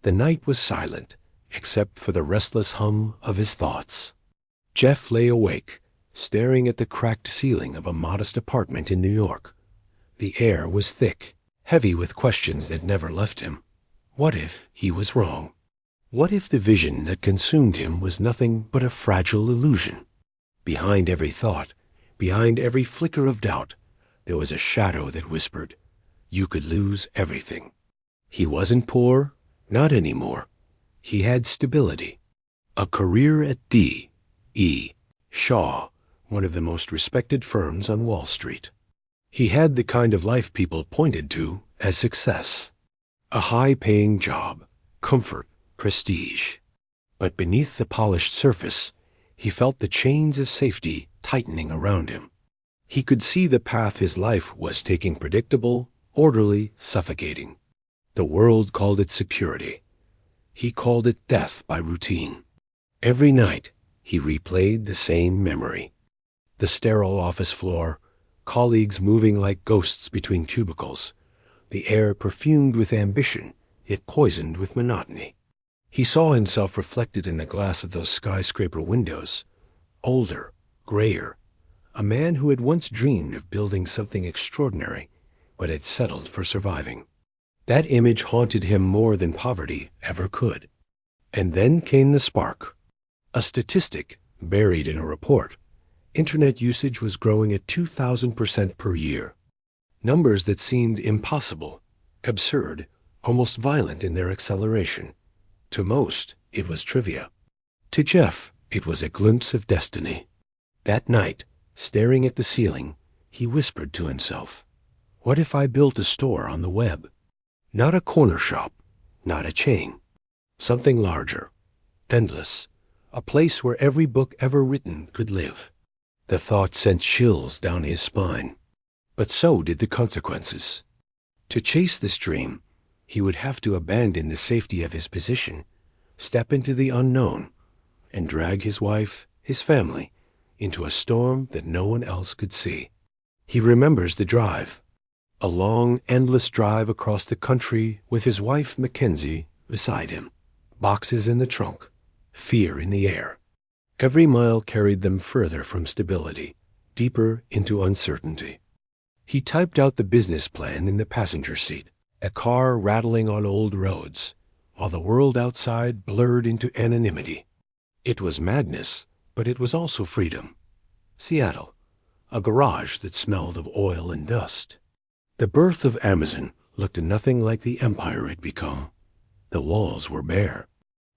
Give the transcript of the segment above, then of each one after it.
The night was silent, except for the restless hum of his thoughts. Jeff lay awake, staring at the cracked ceiling of a modest apartment in New York. The air was thick, heavy with questions that never left him. What if he was wrong? What if the vision that consumed him was nothing but a fragile illusion? Behind every thought, behind every flicker of doubt, there was a shadow that whispered, "You could lose everything." He wasn't poor, not anymore. He had stability. A career at D.E. Shaw, one of the most respected firms on Wall Street. He had the kind of life people pointed to as success. A high-paying job, comfort, prestige. But beneath the polished surface, he felt the chains of safety tightening around him. He could see the path his life was taking, predictable, orderly, suffocating. The world called it security. He called it death by routine. Every night, he replayed the same memory. The sterile office floor, colleagues moving like ghosts between cubicles, the air perfumed with ambition, yet poisoned with monotony. He saw himself reflected in the glass of those skyscraper windows, older, grayer, a man who had once dreamed of building something extraordinary, but had settled for surviving. That image haunted him more than poverty ever could. And then came the spark. A statistic buried in a report. Internet usage was growing at 2,000% per year. Numbers that seemed impossible, absurd, almost violent in their acceleration. To most, it was trivia. To Jeff, it was a glimpse of destiny. That night, staring at the ceiling, he whispered to himself, "What if I built a store on the web? Not a corner shop, not a chain. Something larger, endless, a place where every book ever written could live." The thought sent chills down his spine. But so did the consequences. To chase this dream, he would have to abandon the safety of his position, step into the unknown, and drag his wife, his family, into a storm that no one else could see. He remembers the drive. A long, endless drive across the country with his wife, Mackenzie, beside him. Boxes in the trunk, fear in the air. Every mile carried them further from stability, deeper into uncertainty. He typed out the business plan in the passenger seat, a car rattling on old roads, while the world outside blurred into anonymity. It was madness, but it was also freedom. Seattle, a garage that smelled of oil and dust. The birth of Amazon looked nothing like the empire it had become. The walls were bare.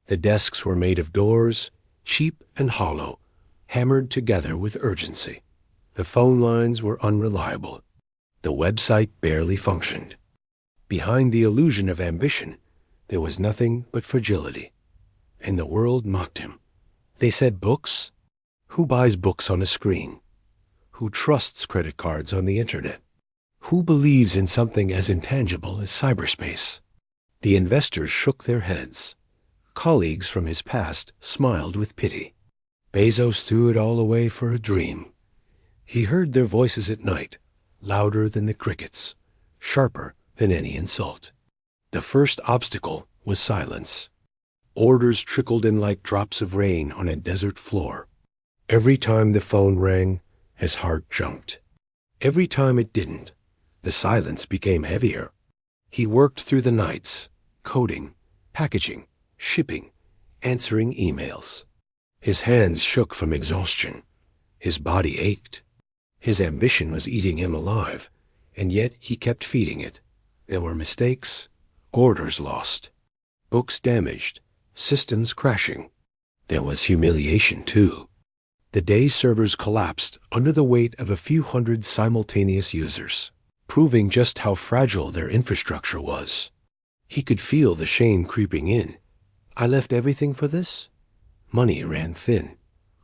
The desks were made of doors, cheap and hollow, hammered together with urgency. The phone lines were unreliable. The website barely functioned. Behind the illusion of ambition, there was nothing but fragility. And the world mocked him. They said, "Books? Who buys books on a screen? Who trusts credit cards on the internet? Who believes in something as intangible as cyberspace?" The investors shook their heads. Colleagues from his past smiled with pity. Bezos threw it all away for a dream. He heard their voices at night, louder than the crickets, sharper than any insult. The first obstacle was silence. Orders trickled in like drops of rain on a desert floor. Every time the phone rang, his heart jumped. Every time it didn't, the silence became heavier. He worked through the nights, coding, packaging, shipping, answering emails. His hands shook from exhaustion. His body ached. His ambition was eating him alive, and yet he kept feeding it. There were mistakes, orders lost, books damaged, systems crashing. There was humiliation, too. The day servers collapsed under the weight of a few hundred simultaneous users, proving just how fragile their infrastructure was. He could feel the shame creeping in. I left everything for this? Money ran thin.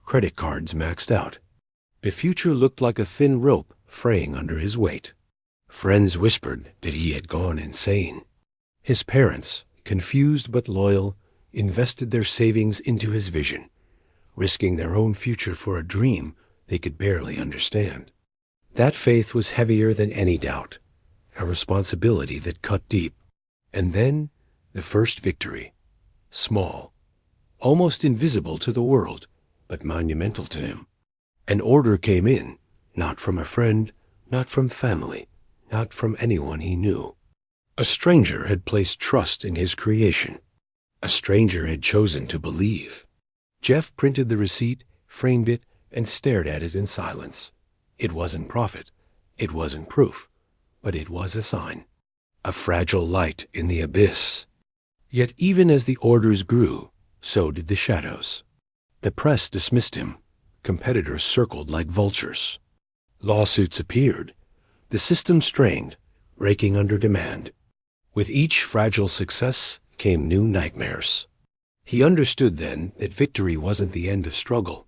Credit cards maxed out. The future looked like a thin rope fraying under his weight. Friends whispered that he had gone insane. His parents, confused but loyal, invested their savings into his vision, risking their own future for a dream they could barely understand. That faith was heavier than any doubt, a responsibility that cut deep. And then The first victory. Small, almost invisible to the world, but monumental to him. An order came in, not from a friend, not from family, not from anyone he knew. A stranger had placed trust in his creation. A stranger had chosen to believe. Jeff printed the receipt, framed it, and stared at it in silence. It wasn't profit. It wasn't proof. But it was a sign. A fragile light in the abyss. Yet even as the orders grew, so did the shadows. The press dismissed him. Competitors circled like vultures. Lawsuits appeared. The system strained, raking under demand. With each fragile success came new nightmares. He understood then that victory wasn't the end of struggle.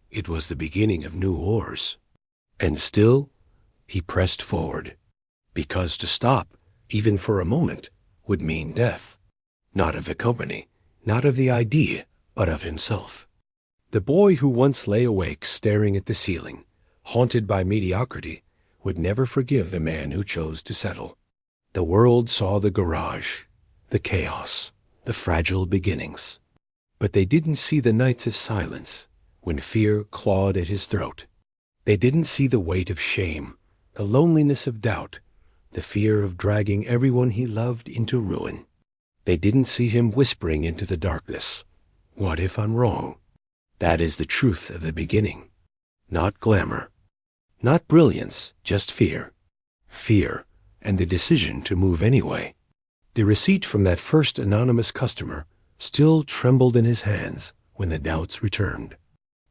It was the beginning of new wars. And still, he pressed forward. Because to stop, even for a moment, would mean death. Not of the company, not of the idea, but of himself. The boy who once lay awake staring at the ceiling, haunted by mediocrity, would never forgive the man who chose to settle. The world saw the garage, the chaos, the fragile beginnings. But they didn't see the nights of silence, when fear clawed at his throat. They didn't see the weight of shame, the loneliness of doubt, the fear of dragging everyone he loved into ruin. They didn't see him whispering into the darkness, "What if I'm wrong?" That is the truth of the beginning. Not glamour. Not brilliance, just fear. Fear, and the decision to move anyway. The receipt from that first anonymous customer still trembled in his hands when the doubts returned.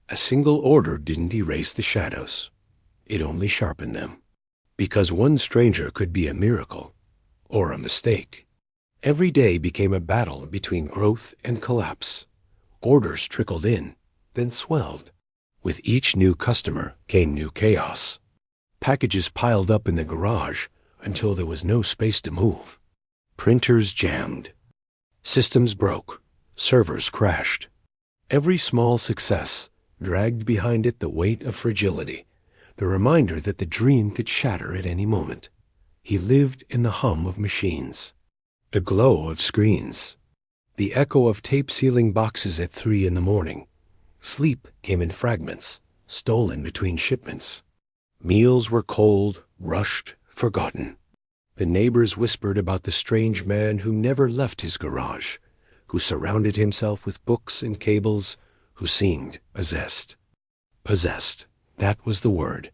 A single order didn't erase the shadows. It only sharpened them. Because one stranger could be a miracle, or a mistake. Every day became a battle between growth and collapse. Orders trickled in, then swelled. With each new customer came new chaos. Packages piled up in the garage until there was no space to move. Printers jammed. Systems broke. Servers crashed. Every small success dragged behind it the weight of fragility, the reminder that the dream could shatter at any moment. He lived in the hum of machines, the glow of screens, the echo of tape-sealing boxes at 3 in the morning. Sleep came in fragments, stolen between shipments. Meals were cold, rushed, forgotten. The neighbors whispered about the strange man who never left his garage, who surrounded himself with books and cables, who seemed possessed. Possessed, that was the word.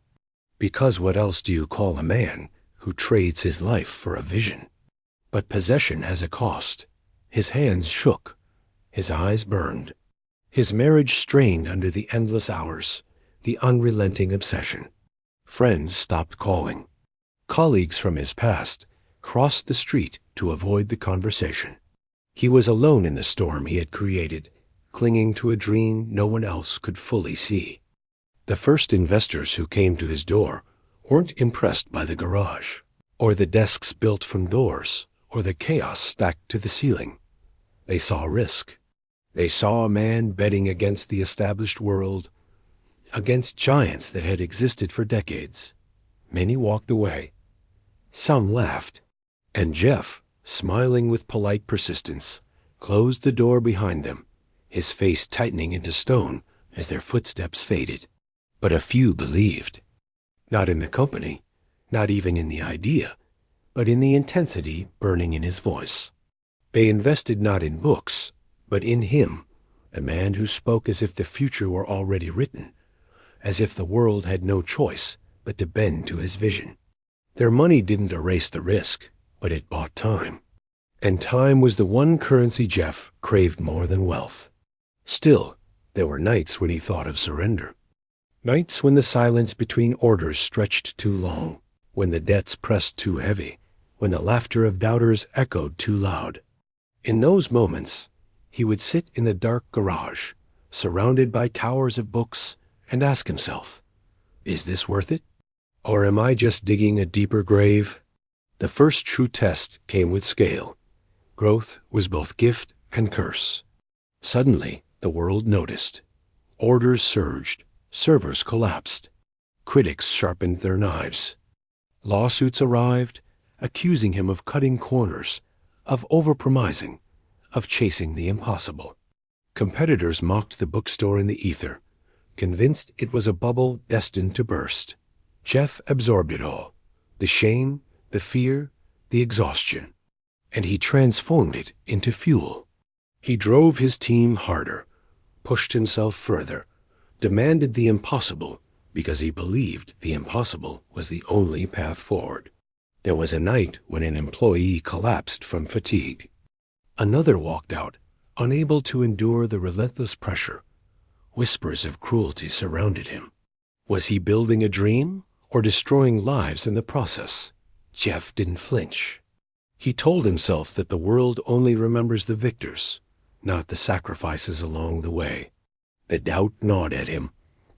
Because what else do you call a man who trades his life for a vision? But possession has a cost. His hands shook. His eyes burned. His marriage strained under the endless hours, the unrelenting obsession. Friends stopped calling. Colleagues from his past crossed the street to avoid the conversation. He was alone in the storm he had created, clinging to a dream no one else could fully see. The first investors who came to his door weren't impressed by the garage, or the desks built from doors, or the chaos stacked to the ceiling. They saw risk. They saw a man betting against the established world, against giants that had existed for decades. Many walked away. Some laughed. And Jeff, smiling with polite persistence, closed the door behind them, his face tightening into stone as their footsteps faded. But a few believed. Not in the company, not even in the idea, but in the intensity burning in his voice. They invested not in books, but in him, a man who spoke as if the future were already written, as if the world had no choice but to bend to his vision. Their money didn't erase the risk, but it bought time. And time was the one currency Jeff craved more than wealth. Still, there were nights when he thought of surrender. Nights when the silence between orders stretched too long, when the debts pressed too heavy, when the laughter of doubters echoed too loud. In those moments, he would sit in the dark garage, surrounded by towers of books, and ask himself, "Is this worth it? Or am I just digging a deeper grave?" The first true test came with scale. Growth was both gift and curse. Suddenly, the world noticed. Orders surged. Servers collapsed. Critics sharpened their knives. Lawsuits arrived, accusing him of cutting corners, of overpromising, of chasing the impossible. Competitors mocked the bookstore in the ether, convinced it was a bubble destined to burst. Jeff absorbed it all, the shame, the fear, the exhaustion, and he transformed it into fuel. He drove his team harder, pushed himself further, demanded the impossible because he believed the impossible was the only path forward. There was a night when an employee collapsed from fatigue. Another walked out, unable to endure the relentless pressure. Whispers of cruelty surrounded him. Was he building a dream or destroying lives in the process? Jeff didn't flinch. He told himself that the world only remembers the victors, not the sacrifices along the way. The doubt gnawed at him,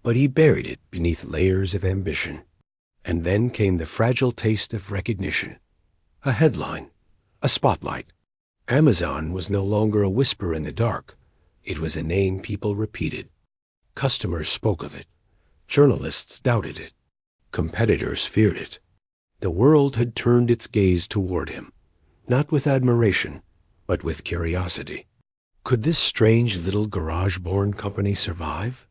but he buried it beneath layers of ambition. And then came the fragile taste of recognition. A headline, a spotlight. Amazon was no longer a whisper in the dark. It was a name people repeated. Customers spoke of it. Journalists doubted it. Competitors feared it. The world had turned its gaze toward him, not with admiration, but with curiosity. Could this strange little garage-born company survive?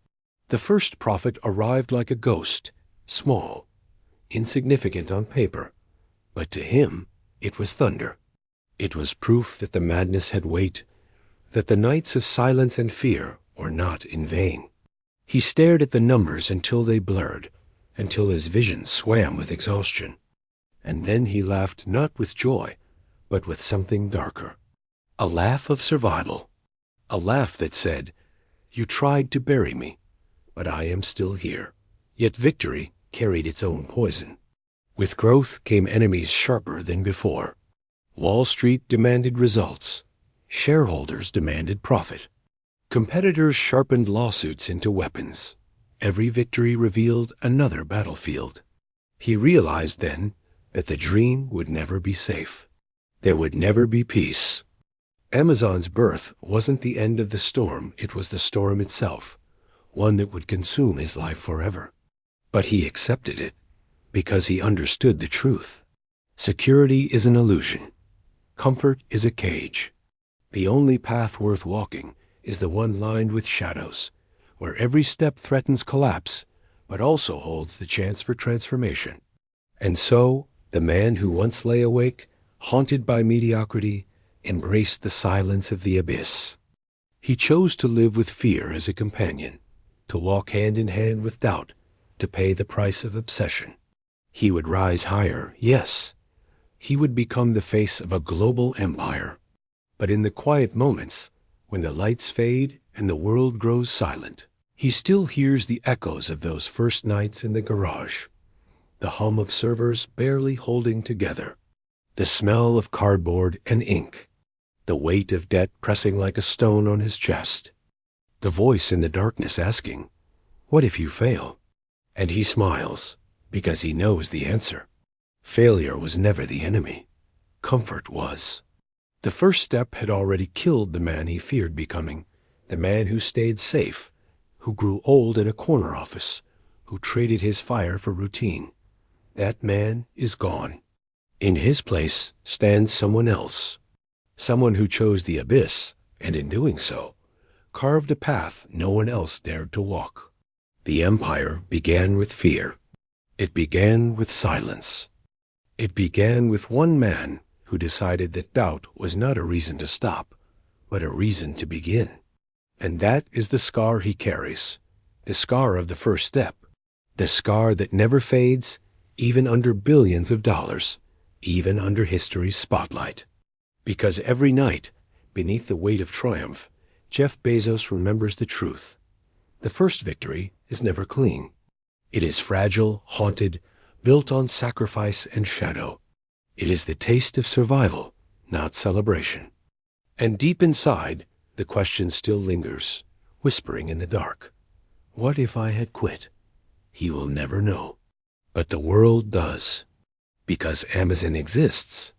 The first prophet arrived like a ghost, small, insignificant on paper, but to him it was thunder. It was proof that the madness had weight, that the nights of silence and fear were not in vain. He stared at the numbers until they blurred, until his vision swam with exhaustion. And then he laughed not with joy, but with something darker. A laugh of survival. A laugh that said, "You tried to bury me, but I am still here." Yet victory carried its own poison. With growth came enemies sharper than before. Wall Street demanded results. Shareholders demanded profit. Competitors sharpened lawsuits into weapons. Every victory revealed another battlefield. He realized then that the dream would never be safe. There would never be peace. Amazon's birth wasn't the end of the storm, it was the storm itself, one that would consume his life forever. But he accepted it because he understood the truth. Security is an illusion. Comfort is a cage. The only path worth walking is the one lined with shadows, where every step threatens collapse, but also holds the chance for transformation. And so, the man who once lay awake, haunted by mediocrity, embraced the silence of the abyss. He chose to live with fear as a companion, to walk hand in hand with doubt, to pay the price of obsession. He would rise higher, yes. He would become the face of a global empire. But in the quiet moments, when the lights fade and the world grows silent, he still hears the echoes of those first nights in the garage. The hum of servers barely holding together. The smell of cardboard and ink. The weight of debt pressing like a stone on his chest. The voice in the darkness asking, "What if you fail?" And he smiles, because he knows the answer. Failure was never the enemy. Comfort was. The first step had already killed the man he feared becoming, the man who stayed safe, who grew old in a corner office, who traded his fire for routine. That man is gone. In his place stands someone else, someone who chose the abyss, and in doing so, carved a path no one else dared to walk. The empire began with fear. It began with silence. It began with one man who decided that doubt was not a reason to stop, but a reason to begin. And that is the scar he carries, the scar of the first step, the scar that never fades, even under billions of dollars, even under history's spotlight. Because every night, beneath the weight of triumph, Jeff Bezos remembers the truth. The first victory is never clean. It is fragile, haunted, built on sacrifice and shadow. It is the taste of survival, not celebration. And deep inside, the question still lingers, whispering in the dark. What if I had quit? He will never know. But the world does. Because Amazon exists,